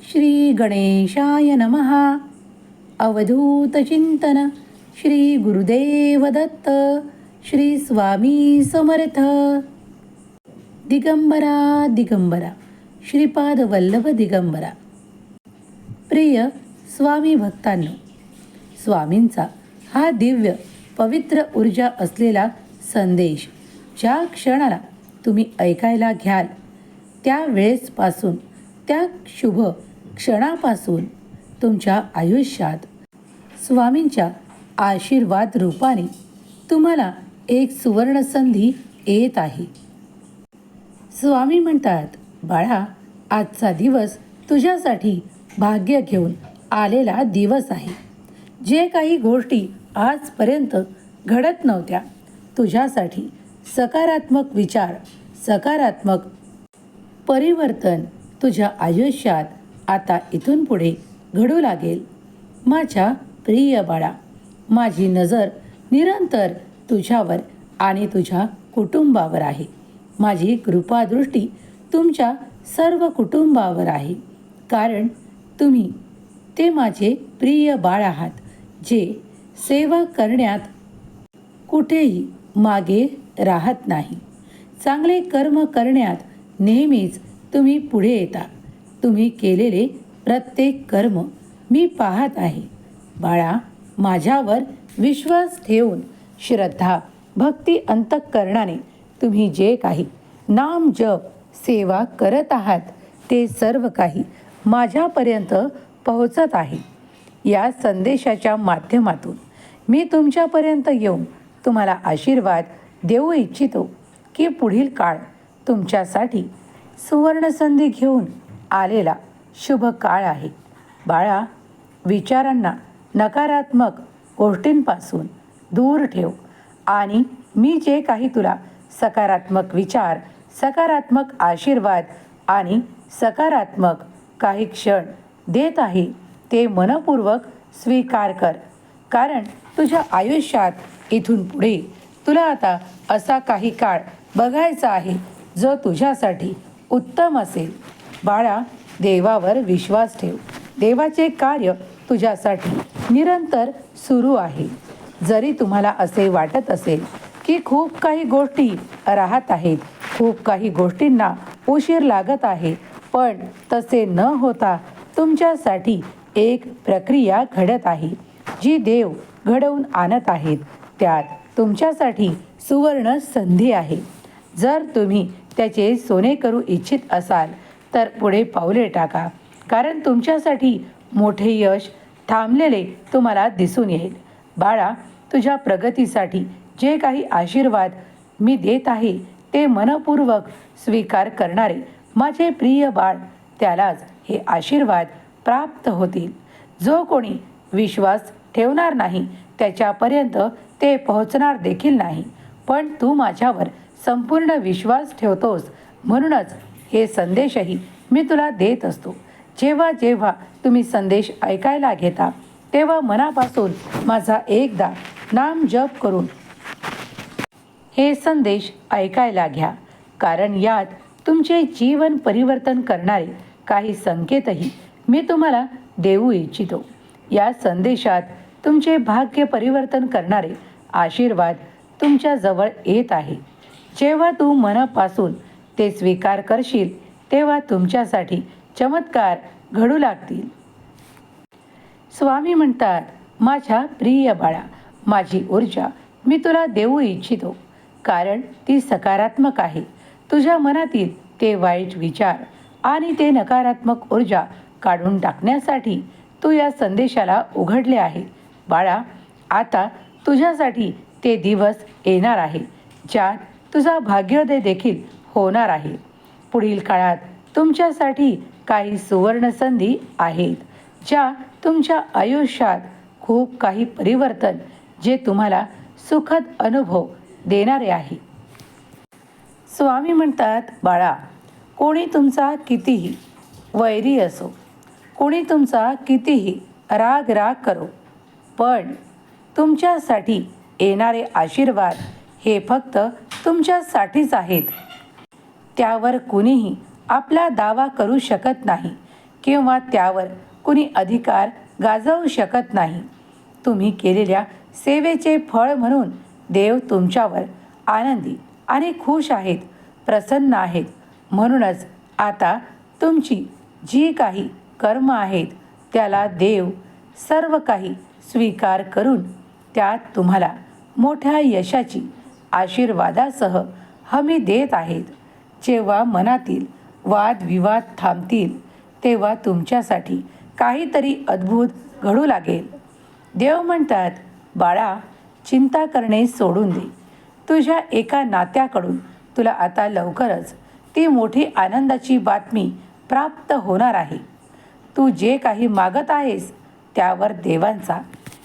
श्री गणेशाय नमः. अवधूत चिंतन श्री गुरुदेव दत्त. श्री स्वामी समर्थ. दिगंबरा दिगंबरा श्रीपाद वल्लभ दिगंबरा. प्रिय स्वामी भक्तांनो, स्वामींचा हा दिव्य पवित्र ऊर्जा असलेला संदेश ज्या क्षणाला तुम्ही ऐकायला घ्याल त्या वेळेसपासून, त्या शुभ क्षणापासून तुमच्या आयुष्यात स्वामींच्या आशीर्वाद रूपाने तुम्हाला एक सुवर्ण संधी येत आहे. स्वामी म्हणतात, बाळा, आजचा दिवस तुझ्यासाठी भाग्य घेऊन आलेला दिवस आहे. जे काही गोष्टी आजपर्यंत घडत नव्हत्या, तुझ्यासाठी सकारात्मक विचार, सकारात्मक परिवर्तन तुझ्या आयुष्यात आता इथून पुढे घडू लागेल. माझ्या प्रिय बाळा, माझी नजर निरंतर तुझ्यावर आणि तुझ्या कुटुंबावर आहे. माझी कृपादृष्टी तुमच्या सर्व कुटुंबावर आहे, कारण तुम्ही ते माझे प्रिय बाळ आहात, जे सेवा करण्यात कुठेही मागे राहत नाही. चांगले कर्म करण्यात नेहमीच तुम्ही पुढे येता. तुम्ही केलेले प्रत्येक कर्म मी पाहत आहे. बाळा, माझ्यावर विश्वास ठेवून श्रद्धा भक्ती अंतःकरणाने तुम्ही जे काही नाम जप सेवा करत आहात ते सर्व काही माझ्यापर्यंत पोहोचत आहे. या संदेशाच्या माध्यमातून मी तुमच्यापर्यंत येऊन तुम्हाला आशीर्वाद देऊ इच्छितो की पुढील काळ तुमच्यासाठी सुवर्ण संधी घेऊन आलेला शुभ काळ आहे. बाळा, विचारांना, नकारात्मक गोष्टींपासून दूर ठेव आणि मी जे काही तुला सकारात्मक विचार, सकारात्मक आशीर्वाद आणि सकारात्मक काही क्षण देत आहे ते मनपूर्वक स्वीकार कर. कारण तुझ्या आयुष्यात इथून पुढे तुला आता असा काही काळ बघायचा आहे जो तुझ्यासाठी उत्तम असेल. बाळा, देवावर विश्वास ठेव. देवाचे कार्य तुझ्यासाठी निरंतर सुरू आहे. जरी तुम्हाला असे वाटत असेल की खूप काही गोष्टी राहत आहेत, खूप काही गोष्टींना उशीर लागत आहे, पण तसे न होता तुमच्यासाठी एक प्रक्रिया घडत आहे जी देव घडवून आणत आहेत. त्यात तुमच्यासाठी सुवर्ण संधी आहे. जर तुम्ही त्याचे सोने करू इच्छित असाल तर पुढे पाऊले टाका, कारण तुमच्यासाठी मोठे यश थांबलेले तुम्हाला दिसून येईल. बाळा, तुझ्या प्रगतीसाठी जे काही आशीर्वाद मी देत आहे ते मनपूर्वक स्वीकार करणारे माझे प्रिय बाळ, त्यालाच हे आशीर्वाद प्राप्त होतील. जो कोणी विश्वास ठेवणार नाही त्याच्यापर्यंत ते पोहोचणार देखील नाही. पण तू माझ्यावर संपूर्ण विश्वास ठेवतोस, म्हणूनच हे संदेशही मी तुला देत असतो. जेव्हा जेव्हा तुम्ही संदेश ऐकायला घेता तेव्हा मनापासून माझा एकदा नाम जप करून हे संदेश ऐकायला घ्या, कारण यात तुमचे जीवन परिवर्तन करणारे काही संकेतही मी तुम्हाला देऊ इच्छितो. या संदेशात तुमचे भाग्य परिवर्तन करणारे आशीर्वाद तुमच्या जवळ येत आहे. जेव्हा तू मनापासून ते स्वीकार करशील तेव्हा तुमच्यासाठी चमत्कार घडू लागतील. स्वामी म्हणतात, माझ्या प्रिय बाळा, माझी ऊर्जा मी तुला देऊ इच्छितो, कारण ती सकारात्मक आहे. तुझ्या मनातील ते वाईट विचार आणि ते नकारात्मक ऊर्जा काढून टाकण्यासाठी तू या संदेशाला उघडले आहे. बाळा, आता तुझ्यासाठी ते दिवस येणार आहे ज्यात तुझा भाग्योदय देखील होणार आहे. पुढील काळात तुमच्यासाठी काही सुवर्ण संधी आहेत ज्या तुमच्या आयुष्यात खूप काही परिवर्तन, जे तुम्हाला सुखद अनुभव देणारे आहे. स्वामी म्हणतात, बाळा, कोणी तुमचा कितीही वैरी असो, कोणी तुमचा कितीही राग करो, पण तुमच्यासाठी येणारे आशीर्वाद हे फक्त तुमच्यासाठीच आहेत. त्यावर कुणीही आपला दावा करू शकत नाही. किंवा त्यावर कुणी अधिकार गाजवू शकत नाही. तुम्ही केलेल्या सेवेचे फळ म्हणून देव तुमच्यावर आनंदी आणि खुश आहेत, प्रसन्न आहेत. म्हणूनच आता तुमची जी काही कर्म आहेत त्याला देव सर्व काही स्वीकार करून त्यात तुम्हाला मोठ्या यशाची आशीर्वादासह हमी देत आहेत. जेव्हा मनातील वादविवाद थांबतील तेव्हा तुमच्यासाठी काहीतरी अद्भुत घडू लागेल. देव म्हणतात, बाळा, चिंता करणे सोडून दे. तुझ्या एका नात्याकडून तुला आता लवकरच ती मोठी आनंदाची बातमी प्राप्त होणार आहे. तू जे काही मागत आहेस त्यावर देवांचा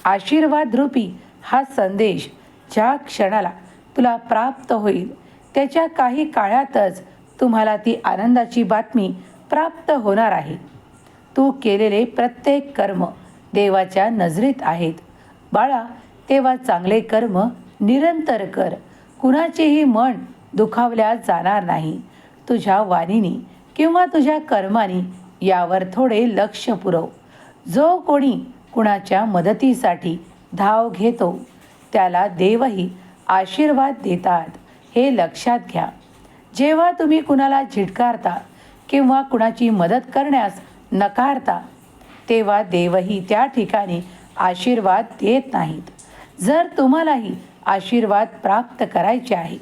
आशीर्वाद रूपी हा संदेश ज्या क्षणाला तुला प्राप्त होईल त्याच्या काही काळातच तुम्हाला ती आनंदाची बातमी प्राप्त होणार आहे. तू केलेले प्रत्येक कर्म देवाच्या नजरेत आहेत. बाळा, तेव्हा चांगले कर्म निरंतर कर. कुणाचेही मन दुखावल्या जाणार नाही. तुझ्या वाणीने किंवा तुझ्या कर्माने यावर थोडे लक्ष पुरव. जो कोणी कुणाच्या मदतीसाठी धाव घेतो त्याला देवही आशीर्वाद देतात, हे लक्षात घ्या. जेव्हा तुम्ही कुणाला झिडकारता किंवा कुणाची मदत करण्यास नकारता तेव्हा देवही त्या ठिकाणी आशीर्वाद देत नाहीत. जर तुम्हालाही आशीर्वाद प्राप्त करायचे आहे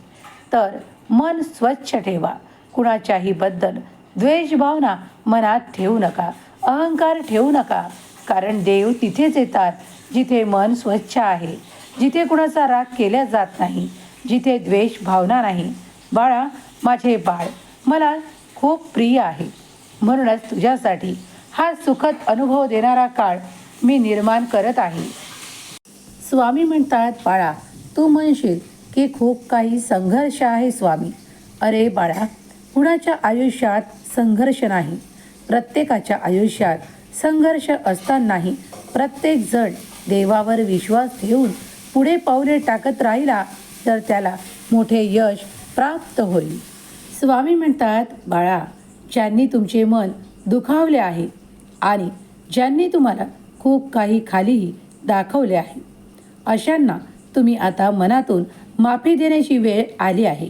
तर मन स्वच्छ ठेवा. कुणाच्याही बद्दल द्वेषभावना मनात ठेवू नका, अहंकार ठेवू नका. कारण देव तिथेच येतात जिथे मन स्वच्छ आहे, जिथे कुणाचा राग केला जात नाही, जिथे द्वेष भावना नाही. बाळा, माझे बाळ मला खूप प्रिय आहे. म्हणूनच तुझ्यासाठी हा सुखद अनुभव देणारा काळ मी निर्माण करत आहे. स्वामी म्हणतात, बाळा, तू म्हणशील की खूप काही संघर्ष आहे स्वामी. अरे बाळा, कुणाच्या आयुष्यात संघर्ष नाही. प्रत्येकाच्या आयुष्यात संघर्ष असतानाही प्रत्येक जण देवावर विश्वास ठेवून पुढे पावले टाकत राहिला तर त्याला मोठे यश प्राप्त होईल. स्वामी म्हणतात, बाळा, ज्यांनी तुमचे मन दुखावले आहे आणि ज्यांनी तुम्हाला खूप काही खालीही दाखवले आहे अशांना तुम्ही आता मनातून माफी देण्याची वेळ आली आहे.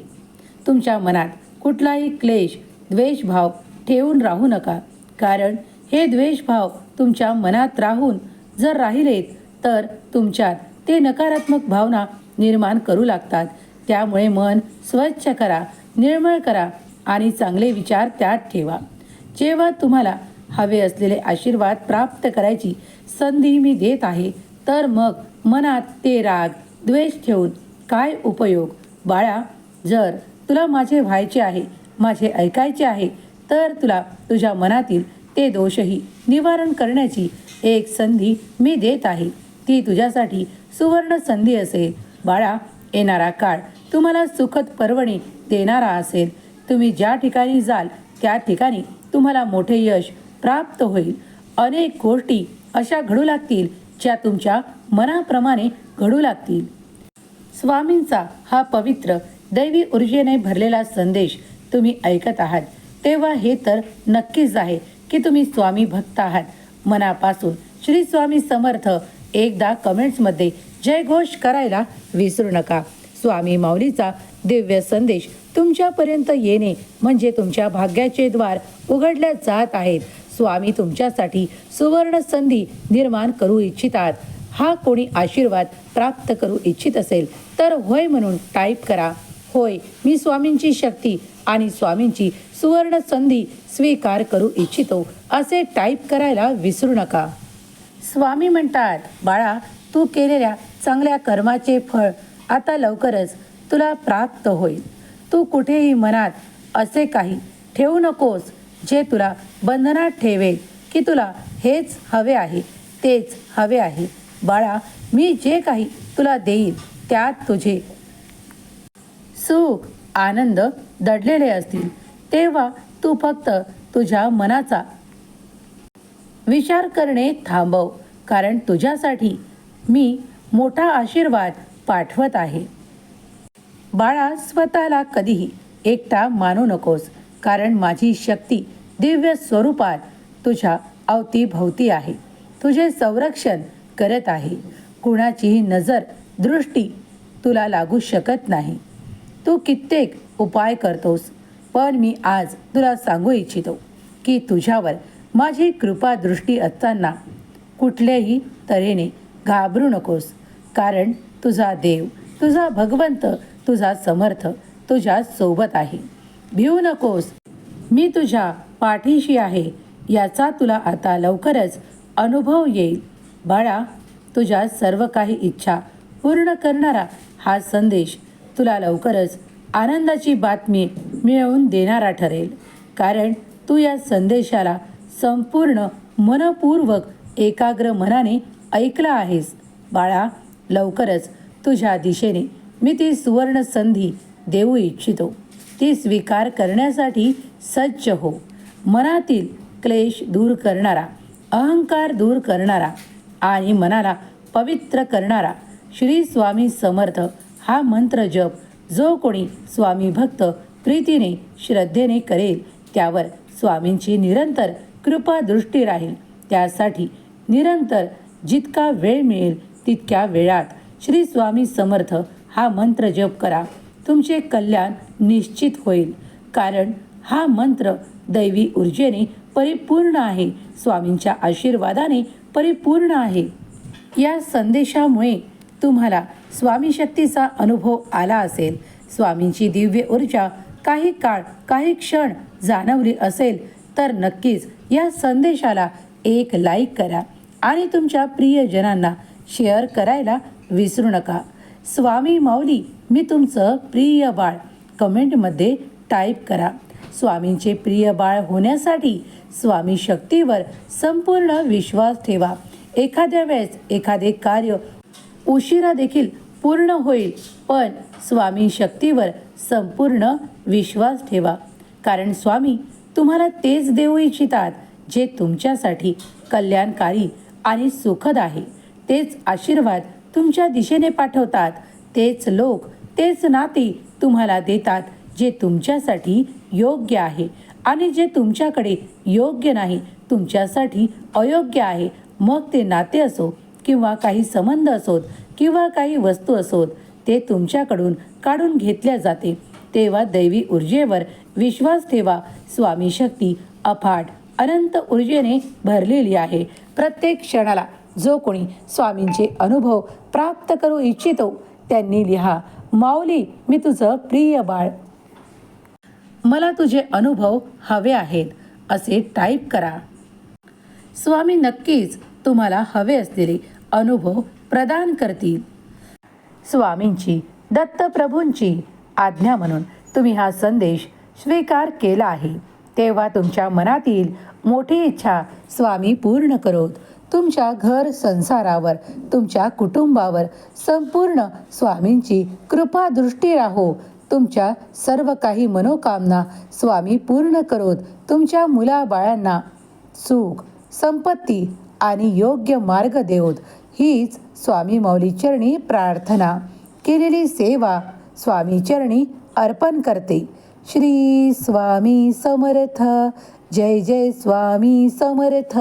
तुमच्या मनात कुठलाही क्लेश, द्वेषभाव ठेवून राहू नका. कारण हे द्वेषभाव तुमच्या मनात राहून जर राहिलेत तर तुमच्यात ते नकारात्मक भावना निर्माण करू लागतात. त्यामुळे मन स्वच्छ करा, निर्मळ करा आणि चांगले विचार त्यात ठेवा. जेव्हा तुम्हाला हवे असलेले आशीर्वाद प्राप्त करायची संधी मी देत आहे तर मग मनात ते राग, द्वेष ठेवून काय उपयोग? बाळा, जर तुला माझे व्हायचे आहे, माझे ऐकायचे आहे तर तुला तुझ्या मनातील ते दोषही निवारण करण्याची एक संधी मी देत आहे. ती तुझ्यासाठी सुवर्ण संधी असेल. बाळा, येणारा काळ तुम्हाला सुखद पर्वणी देणारा असेल. तुम्ही ज्या ठिकाणी जाल त्या ठिकाणी तुम्हाला मोठे यश प्राप्त होईल. अनेक गोष्टी अशा घडू लागतील ज्या तुमच्या मनाप्रमाणे घडू लागतील. स्वामींचा हा पवित्र दैवी ऊर्जेने भरलेला संदेश तुम्ही ऐकत आहात तेव्हा हे तर नक्कीच आहे की तुम्ही स्वामी भक्त आहात. मनापासून श्री स्वामी समर्थ एकदा कमेंट्समध्ये जयघोष करायला विसरू नका. स्वामी माऊलीचा दिव्य संदेश तुमच्यापर्यंत येणे म्हणजे तुमच्या भाग्याचे द्वार उघडल्या जात आहेत. स्वामी तुमच्यासाठी सुवर्ण संधी निर्माण करू इच्छितात. हा कोणी आशीर्वाद प्राप्त करू इच्छित असेल तर होय म्हणून टाईप करा. होय, मी स्वामींची शक्ती आणि स्वामींची सुवर्ण संधी स्वीकार करू इच्छितो असे टाईप करायला विसरू नका. स्वामी म्हणतात, बाळा, तू केलेल्या चांगल्या कर्माचे फळ आता लवकरच तुला प्राप्त होईल. तू कुठेही मनात असे काही ठेवू नकोस जे तुला बंधनात ठेवेल की तुला हेच हवे आहे, तेच हवे आहे. बाळा, मी जे काही तुला देईल त्यात तुझे सुख, आनंद दडलेले असतील. तेव्हा तू फक्त तुझ्या मनाचा विचार करणे थांबव. कारण तुझ्यासाठी मी मोठा आशीर्वाद पाठवत आहे. बाळा, स्वतःला कधीही एकटा मानू नकोस. कारण माझी शक्ती दिव्य स्वरूपात तुझ्या अवतीभवती आहे, तुझे संरक्षण करत आहे. कुणाचीही नजर दृष्टी तुला लागू शकत नाही. तू कित्येक उपाय करतोस, पण मी आज तुला सांगू इच्छितो की तुझ्यावर माझी कृपादृष्टी असताना कुठल्याही तऱ्हेने घाबरू नकोस. कारण तुझा देव, तुझा भगवंत, तुझा समर्थ तुझ्या सोबत आहे. भिवू नकोस, मी तुझ्या पाठीशी आहे याचा तुला आता लवकरच अनुभव येईल. बाळा, तुझ्या सर्व काही इच्छा पूर्ण करणारा हा संदेश तुला लवकरच आनंदाची बातमी मिळवून देणारा ठरेल. कारण तू या संदेशाला संपूर्ण मनपूर्वक एकाग्र मनाने ऐकला आहेस. बाळा, लवकरच तुझ्या दिशेने मी ती सुवर्ण संधी देऊ इच्छितो. ती स्वीकार करण्यासाठी सज्ज हो. मनातील क्लेश दूर करणारा, अहंकार दूर करणारा आणि मनाला पवित्र करणारा श्री स्वामी समर्थ हा मंत्र जप जो कोणी स्वामी भक्त प्रीतीने श्रद्धेने करेल त्यावर स्वामींची निरंतर कृपा दृष्टी राहील. त्यासाठी निरंतर जितका वेळ मिळेल तितक्या वेळात श्री स्वामी समर्थ हा मंत्र जप करा. तुमचे कल्याण निश्चित होईल. कारण हा मंत्र दैवी ऊर्जेने परिपूर्ण आहे, स्वामींच्या आशीर्वादाने परिपूर्ण आहे. या संदेशामुळे तुम्हाला स्वामी शक्तीचा अनुभव आला असेल. स्वामींची दिव्य ऊर्जा काही काळ, काही क्षण जाणवली असेल तर नक्कीच या संदेशाला एक लाईक करा आणि तुमच्या प्रियजनांना शेअर करायला विसरू नका. स्वामी माऊली मी तुमचं प्रिय बाळ कमेंटमध्ये टाईप करा. स्वामींचे प्रिय बाळ होण्यासाठी स्वामी शक्तीवर संपूर्ण विश्वास ठेवा. एखाद्या वेळेस एखादे कार्य उशिरा देखील पूर्ण होईल, पण स्वामी शक्तीवर संपूर्ण विश्वास ठेवा. कारण स्वामी तुम्हाला तेच देऊ इच्छितात जे तुमच्यासाठी कल्याणकारी आणि सुखद आहे. तेच आशीर्वाद तुमच्या दिशेने पाठवतात. तेच लोक, तेच नाती तुम्हाला देतात जे तुमच्यासाठी योग्य आहे आणि जे तुमच्याकडे योग्य नाही, तुमच्यासाठी अयोग्य आहे. मग ते नाते असो किंवा काही संबंध असोत किंवा काही वस्तू असोत, ते तुमच्याकडून काढून घेतल्या जाते. तेव्हा दैवी ऊर्जेवर विश्वास ठेवा. स्वामी शक्ती अफाट अनंत ऊर्जेने भरलेली आहे. प्रत्येक क्षणाला जो कोणी स्वामींचे अनुभव प्राप्त करू इच्छितो त्यांनी लिहा, माऊली मी तुझं प्रिय बाळ, मला तुझे अनुभव हवे आहेत असे टाईप करा. स्वामी नक्कीच तुम्हाला हवे असलेले अनुभव प्रदान करतील. स्वामींची, दत्तप्रभूंची आज्ञा म्हणून तुम्ही हा संदेश स्वीकार केला आहे, तेव्हा तुमच्या मनातील मोठी इच्छा स्वामी पूर्ण करोत. तुमच्या घर संसारावर, तुमच्या कुटुंबावर संपूर्ण स्वामींची कृपा दृष्टी राहो. तुमच्या सर्व काही मनोकामना स्वामी पूर्ण करोत. तुमच्या मुलाबाळांना सुख, संपत्ती आणि योग्य मार्ग देवोत. हीच स्वामी माऊली चरणी प्रार्थना, केलेली सेवा स्वामी चरणी अर्पण करते. श्री स्वामी समर्थ. जय जय स्वामी समर्थ.